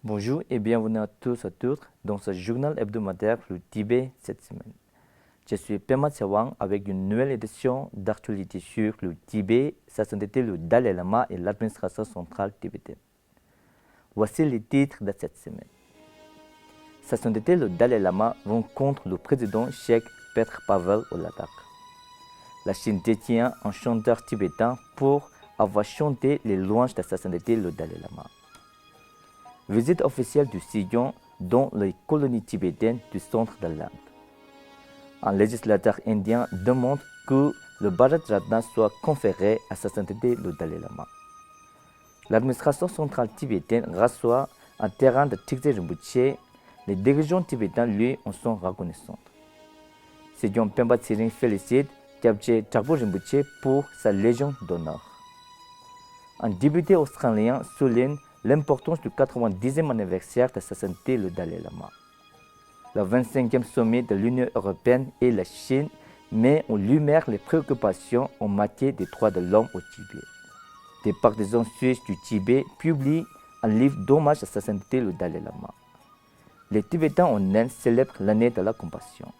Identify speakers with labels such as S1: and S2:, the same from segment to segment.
S1: Bonjour et bienvenue à tous et toutes dans ce journal hebdomadaire Le Tibet cette semaine. Je suis Pema Tsewang avec une nouvelle édition d'actualité sur le Tibet, sa sainteté le Dalai Lama et l'administration centrale tibétaine. Voici les titres de cette semaine. Sa sainteté le Dalai Lama rencontre le président Sheikh Petr Pavel au Ladakh. La Chine détient un chanteur tibétain pour avoir chanté les louanges de sa sainteté le Dalai Lama. Visite officielle du Sillon dans les colonies tibétaines du centre de l'Inde. Un législateur indien demande que le Bharat Ratna soit conféré à sa sainteté le Dalai Lama. L'administration centrale tibétaine reçoit un terrain de Tikse Rinpoché. Les dirigeants tibétains lui en sont reconnaissants. Sejong Pemba Tsering félicite Kyabje Chakpo Rinpoché pour sa légion d'honneur. Un député australien souligne l'importance du 90e anniversaire de sa sainteté le Dalai Lama. Le 25e sommet de l'Union européenne et la Chine met en lumière les préoccupations en matière des droits de l'homme au Tibet. Des partisans suisses du Tibet publient un livre d'hommage à sa sainteté le Dalai Lama. Les Tibétains en Inde célèbrent l'année de la compassion.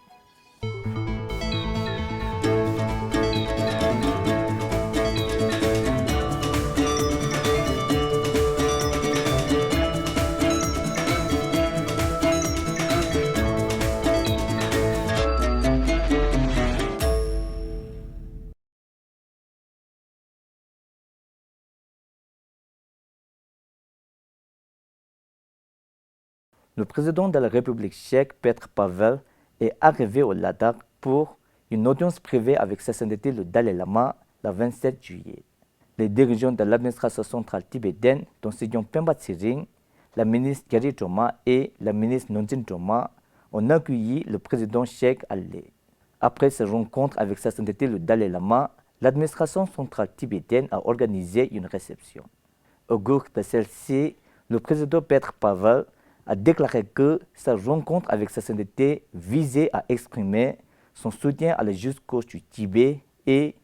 S1: Le président de la République tchèque, Petr Pavel, est arrivé au Ladakh pour une audience privée avec sa sainteté le Dalai Lama le 27 juillet. Les dirigeants de l'administration centrale tibétaine, dont Sejong Pemba Tsering, la ministre Gary Choma et la ministre Nonjin Choma, ont accueilli le président tchèque à Lé. Après sa rencontre avec sa sainteté le Dalai Lama, l'administration centrale tibétaine a organisé une réception. Au cours de celle-ci, le président Petr Pavel a déclaré que sa rencontre avec sa sainteté visait à exprimer son soutien à la juste cause du Tibet et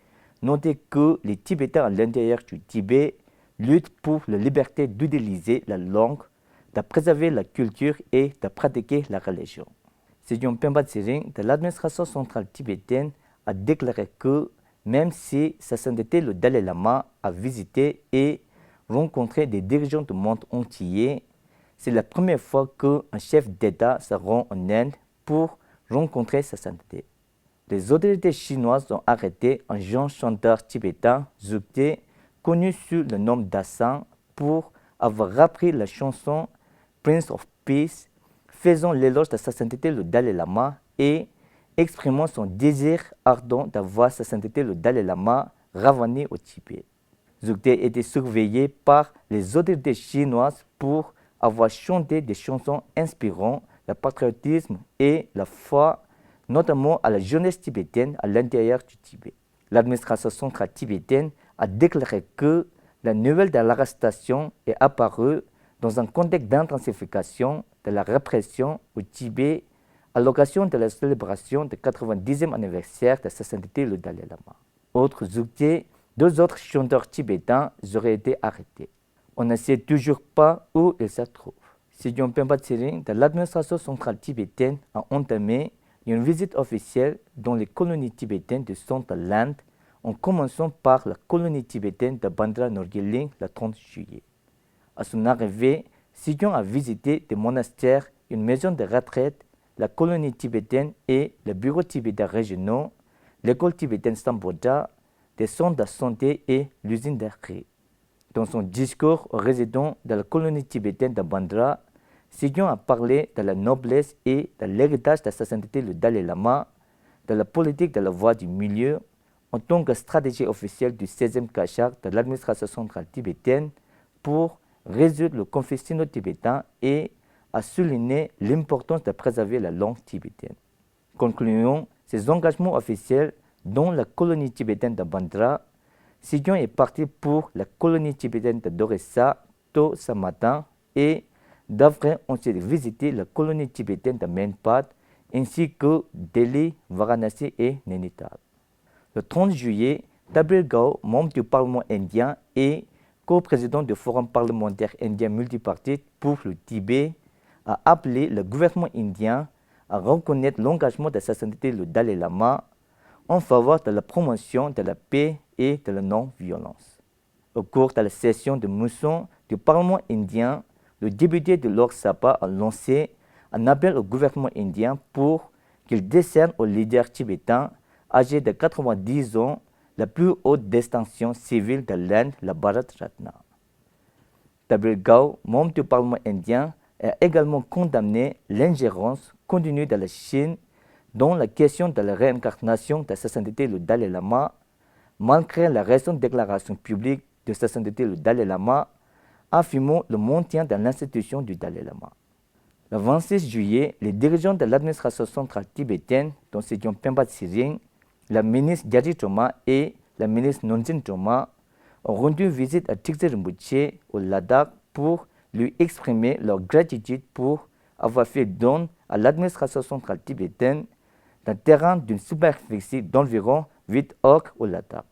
S1: noter que les Tibétains à l'intérieur du Tibet luttent pour la liberté d'utiliser la langue, de préserver la culture et de pratiquer la religion. Sejong Pemba Tsering de l'administration centrale tibétaine a déclaré que même si sa sainteté le Dalai Lama a visité et rencontré des dirigeants du monde entier, c'est la première fois qu'un chef d'État se rend en Inde pour rencontrer sa sainteté. Les autorités chinoises ont arrêté un jeune chanteur tibétain, Zukte, connu sous le nom d'Assan, pour avoir appris la chanson Prince of Peace, faisant l'éloge de sa sainteté le Dalai Lama et exprimant son désir ardent d'avoir sa sainteté le Dalai Lama ramené au Tibet. Zukte était surveillé par les autorités chinoises pour avoir chanté des chansons inspirant le patriotisme et la foi, notamment à la jeunesse tibétaine à l'intérieur du Tibet. L'administration centrale tibétaine a déclaré que la nouvelle de l'arrestation est apparue dans un contexte d'intensification de la répression au Tibet à l'occasion de la célébration du 90e anniversaire de sa sainteté le Dalai Lama. Autre Zukte, deux autres chanteurs tibétains auraient été arrêtés. On ne sait toujours pas où ils se trouvent. Sejong Pemba Tsering de l'administration centrale tibétaine a entamé une visite officielle dans les colonies tibétaines du centre de l'Inde, en commençant par la colonie tibétaine de Bandra Norgeling le 30 juillet. À son arrivée, Sejong a visité des monastères, une maison de retraite, la colonie tibétaine et le bureau tibétain régionaux, l'école tibétaine Sambodha, des centres de santé et l'usine de riz. Dans son discours aux résidents de la colonie tibétaine de Bandra, Sejong a parlé de la noblesse et de l'héritage de sa sainteté le Dalai Lama, de la politique de la voie du milieu, en tant que stratégie officielle du 16e Kachak de l'administration centrale tibétaine pour résoudre le conflit sino-tibétain et a souligné l'importance de préserver la langue tibétaine. Concluant ses engagements officiels dans la colonie tibétaine de Bandra, Sejong est parti pour la colonie tibétaine de Doresa tôt ce matin et devrait ensuite visiter la colonie tibétaine de Menpat ainsi que Delhi, Varanasi et Nainital. Le 30 juillet, Tabir Gao, membre du Parlement indien et co-président du Forum parlementaire indien multipartite pour le Tibet, a appelé le gouvernement indien à reconnaître l'engagement de Sa Sainteté le Dalai Lama en faveur de la promotion de la paix et de la non-violence. Au cours de la session de mousson du Parlement indien, le député de Lok Sabha a lancé un appel au gouvernement indien pour qu'il décerne au leader tibétain âgé de 90 ans la plus haute distinction civile de l'Inde, la Bharat Ratna. Tabir Gao, membre du Parlement indien, a également condamné l'ingérence continue de la Chine dans la question de la réincarnation de Sa Sainteté le Dalai Lama, malgré la récente déclaration publique de Sa Sainteté le Dalai Lama, affirmant le maintien de l'institution du Dalai Lama. Le 26 juillet, les dirigeants de l'administration centrale tibétaine, dont Sejong Pemba Tsering, la ministre Gyari Choma et la ministre Nonjin Choma, ont rendu visite à Trikse Rinpoché au Ladakh pour lui exprimer leur gratitude pour avoir fait don à l'administration centrale tibétaine d'un terrain d'une superficie d'environ 8 acres au Ladakh.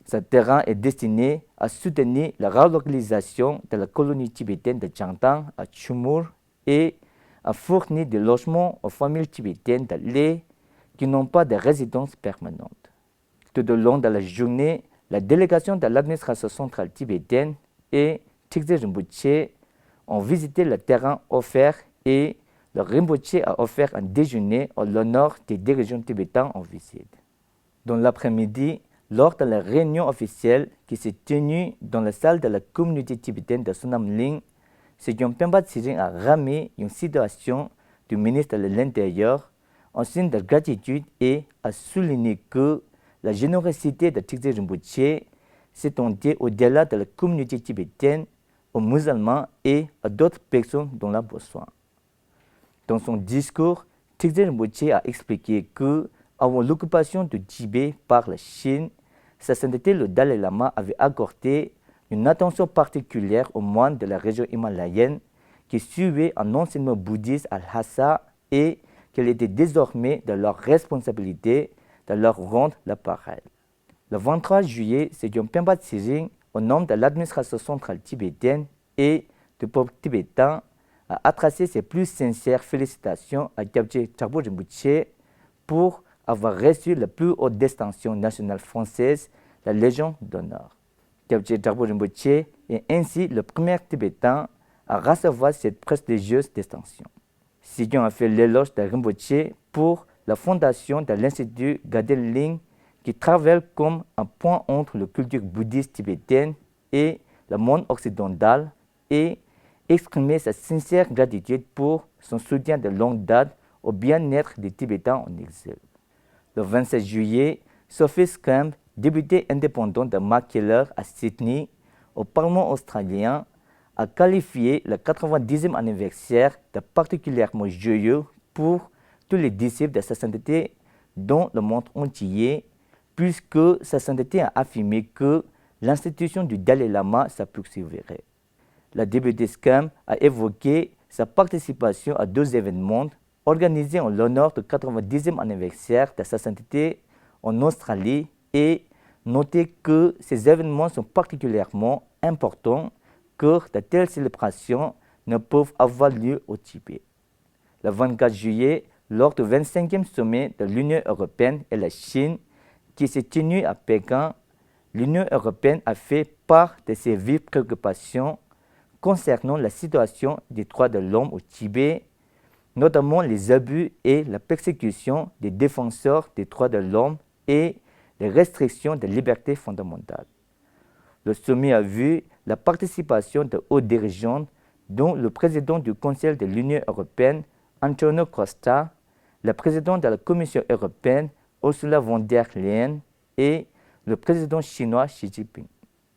S1: Ce terrain est destiné à soutenir la relocalisation de la colonie tibétaine de Changtang à Chumur et à fournir des logements aux familles tibétaines de Lé qui n'ont pas de résidence permanente. Tout au long de la journée, la délégation de l'administration centrale tibétaine et Trikse Rinpoché ont visité le terrain offert et le Rinpoché a offert un déjeuner en l'honneur des dirigeants tibétains en visite. Dans l'après-midi, lors de la réunion officielle qui s'est tenue dans la salle de la communauté tibétaine de Sonamling, Sejong Pemba Tsering a remis une citation du ministre de l'Intérieur en signe de gratitude et a souligné que la générosité de Trikse Rinpoché s'étendait au-delà de la communauté tibétaine, aux musulmans et à d'autres personnes dont la besoin. Dans son discours, Trikse Rinpoché a expliqué que, avant l'occupation du Tibet par la Chine, Sa Sainteté le Dalai Lama avait accordé une attention particulière aux moines de la région himalayenne qui suivaient un enseignement bouddhiste à Lhasa et qu'il était désormais de leur responsabilité de leur rendre l'appareil. Le 23 juillet, Sejong Pemba Tsering, au nom de l'administration centrale tibétaine et du peuple tibétain, a adressé ses plus sincères félicitations à Gyabje Dragpo Rinpoché pour avoir reçu la plus haute distinction nationale française, la Légion d'honneur. Gyabje Dragpo Rinpoché est ainsi le premier Tibétain à recevoir cette prestigieuse distinction. Sejong a fait l'éloge de Rinpoché pour la fondation de l'Institut Gaden Ling qui travaille comme un point entre la culture bouddhiste tibétaine et le monde occidental et exprimer sa sincère gratitude pour son soutien de longue date au bien-être des Tibétains en exil. Le 27 juillet, Sophie Scamp, députée indépendante de Mackellar à Sydney, au Parlement australien, a qualifié le 90e anniversaire de particulièrement joyeux pour tous les disciples de Sa Sainteté dans le monde entier, puisque Sa Sainteté a affirmé que l'institution du Dalai Lama se poursuivrait. La députée Scamp a évoqué sa participation à 2 événements organisés en l'honneur du 90e anniversaire de Sa Sainteté en Australie et noté que ces événements sont particulièrement importants car de telles célébrations ne peuvent avoir lieu au Tibet. Le 24 juillet, lors du 25e sommet de l'Union européenne et la Chine qui s'est tenu à Pékin, l'Union européenne a fait part de ses vives préoccupations concernant la situation des droits de l'homme au Tibet, notamment les abus et la persécution des défenseurs des droits de l'homme et les restrictions des libertés fondamentales. Le sommet a vu la participation de hauts dirigeants, dont le président du Conseil de l'Union européenne, Antonio Costa, le président de la Commission européenne, Ursula von der Leyen, et le président chinois Xi Jinping.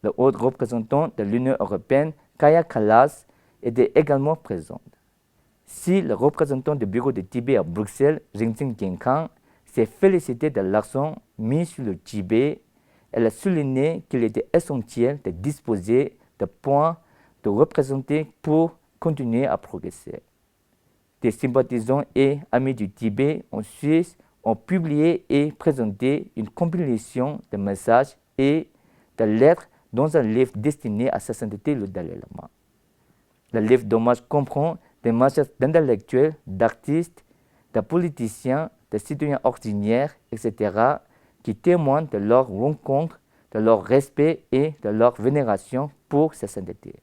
S1: Le haut représentant de l'Union européenne, Kaja Kallas, était également présente. Si le représentant du bureau de Tibet à Bruxelles, Rinzing Genkan, s'est félicité de l'accent mis sur le Tibet, elle a souligné qu'il était essentiel de disposer de points de représenter pour continuer à progresser. Des sympathisants et amis du Tibet en Suisse ont publié et présenté une compilation de messages et de lettres dans un livre destiné à sa sainteté le Dalai Lama. Le livre d'hommage comprend des messages d'intellectuels, d'artistes, de politiciens, de citoyens ordinaires, etc., qui témoignent de leur rencontre, de leur respect et de leur vénération pour sa sainteté.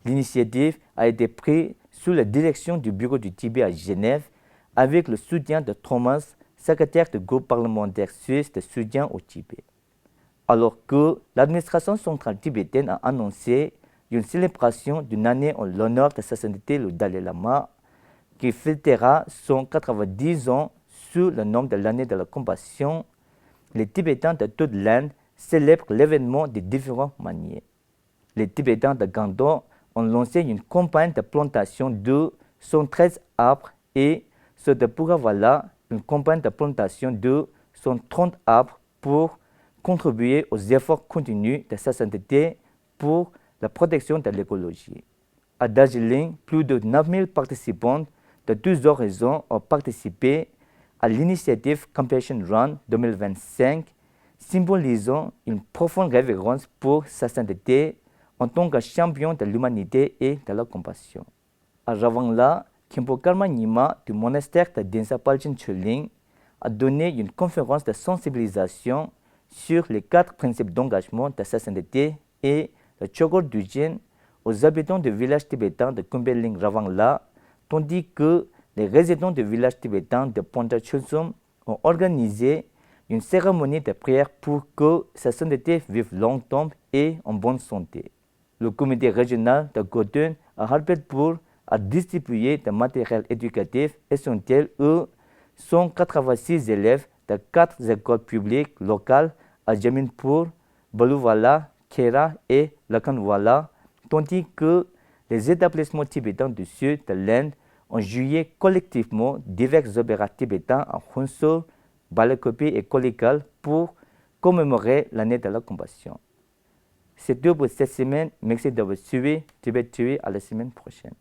S1: L'initiative a été prise sous la direction du Bureau du Tibet à Genève avec le soutien de Thomas, secrétaire du groupe parlementaire suisse de soutien au Tibet. Alors que l'administration centrale tibétaine a annoncé une célébration d'une année en l'honneur de sa sainteté le Dalai Lama, qui fêtera son 90 ans sous le nom de l'année de la compassion, les Tibétains de toute l'Inde célèbrent l'événement de différentes manières. Les Tibétains de Gandon ont lancé une campagne de plantation de 113 arbres et ceux de Puravala une campagne de plantation de 130 arbres pour contribuer aux efforts continus de sa sainteté pour la protection de l'écologie. À Darjeeling, plus de 9000 participants de 12 horizons ont participé à l'initiative Compassion Run 2025, symbolisant une profonde révérence pour sa sainteté en tant que champion de l'humanité et de la compassion. À Ravangla, Khenpo Karma Nyima du monastère de Densa Palchen Choling a donné une conférence de sensibilisation sur les 4 principes d'engagement de sa sainteté et le Chogor Dujin aux habitants du village tibétain de Kumbeling Ravangla, tandis que les résidents du village tibétain de Ponta Chulsum ont organisé une cérémonie de prière pour que sa sainteté vive longtemps et en bonne santé. Le comité régional de Godun à Harpetpur a distribué des matériels éducatifs essentiels aux 186 élèves de 4 écoles publiques locales à Jaminpur, Baluwala, Khera et Lakhanwala, tandis que les établissements tibétains du sud de l'Inde ont joué collectivement divers opéras tibétains à Hunsur, Balakopi et Kollikal pour commémorer l'année de la compassion. C'est tout pour cette semaine. Merci d'avoir suivi Tibet TV à la semaine prochaine.